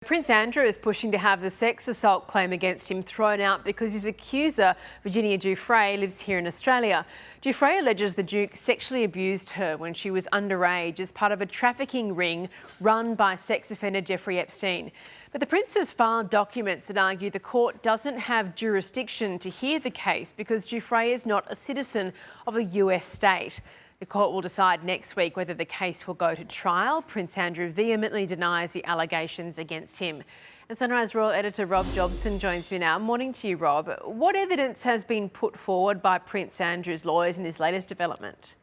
Prince Andrew is pushing to have the sex assault claim against him thrown out because his accuser, Virginia Giuffre, lives here in Australia. Giuffre alleges the Duke sexually abused her when she was underage as part of a trafficking ring run by sex offender Jeffrey Epstein. But the Prince has filed documents that argue the court doesn't have jurisdiction to hear the case because Giuffre is not a citizen of a US state. The court will decide next week whether the case will go to trial. Prince Andrew vehemently denies the allegations against him. And Sunrise Royal editor Rob Jobson joins me now. Morning to you, Rob. What evidence has been put forward by Prince Andrew's lawyers in this latest development?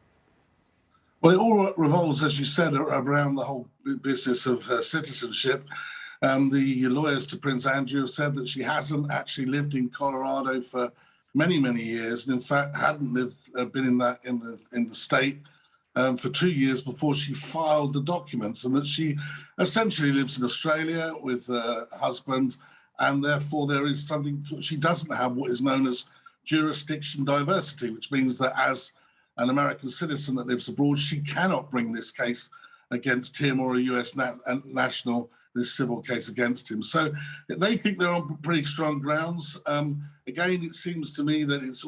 Well, it all revolves, as you said, around the whole business of citizenship. The lawyers to Prince Andrew have said that she hasn't actually lived in Colorado for many, many years, and in fact hadn't been in the state for 2 years before she filed the documents, and that she essentially lives in Australia with her husband, and therefore there is something she doesn't have what is known as jurisdiction diversity, which means that as an American citizen that lives abroad, she cannot bring this case against him or a US national, this civil case against him. So they think they're on pretty strong grounds. Again, it seems to me that it's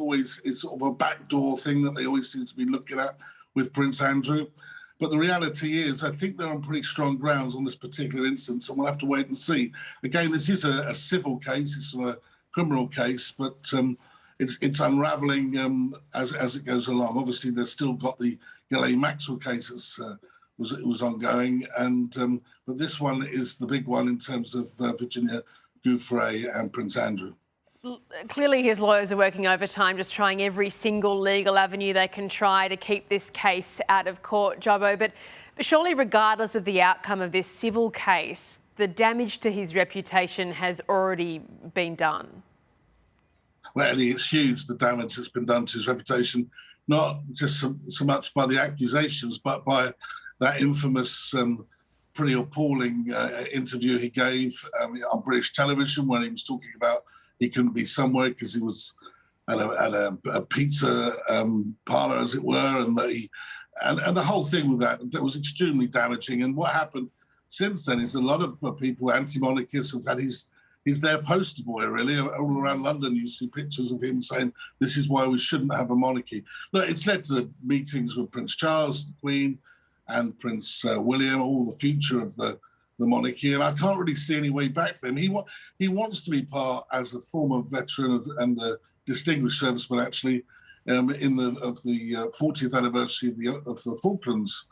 sort of a backdoor thing that they always seem to be looking at with Prince Andrew. But the reality is, I think they're on pretty strong grounds on this particular instance, and we'll have to wait and see. Again, this is a civil case, it's not a criminal case, but it's unravelling as it goes along. Obviously, they've still got the Ghislaine Maxwell cases was ongoing, and but this one is the big one in terms of Virginia Giuffre and Prince Andrew. Clearly his lawyers are working overtime, just trying every single legal avenue they can try to keep this case out of court, Jobbo, but surely regardless of the outcome of this civil case, the damage to his reputation has already been done. Well, it's huge, the damage that's been done to his reputation, not just so much by the accusations, but by that infamous, pretty appalling interview he gave on British television when he was talking about he couldn't be somewhere because he was at a pizza parlour, as it were, and the whole thing with that was extremely damaging. And what happened since then is a lot of people, anti-monarchists, have had he's their poster boy, really. All around London, you see pictures of him saying, this is why we shouldn't have a monarchy. Look, it's led to meetings with Prince Charles, the Queen, and Prince William, all the future of the monarchy, and I can't really see any way back for him. He wants to be part, as a former veteran and the distinguished serviceman, actually, of the 40th anniversary of the Falklands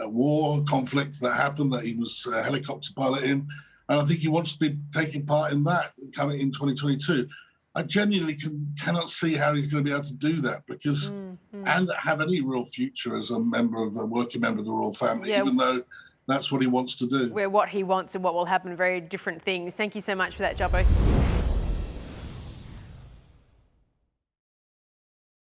war conflict that happened, that he was a helicopter pilot in, and I think he wants to be taking part in that coming in 2022. I genuinely cannot see how he's going to be able to do that because and have any real future as a working member of the royal family, even though that's what he wants to do. Where what he wants and what will happen are very different things. Thank you so much for that, Jobbo.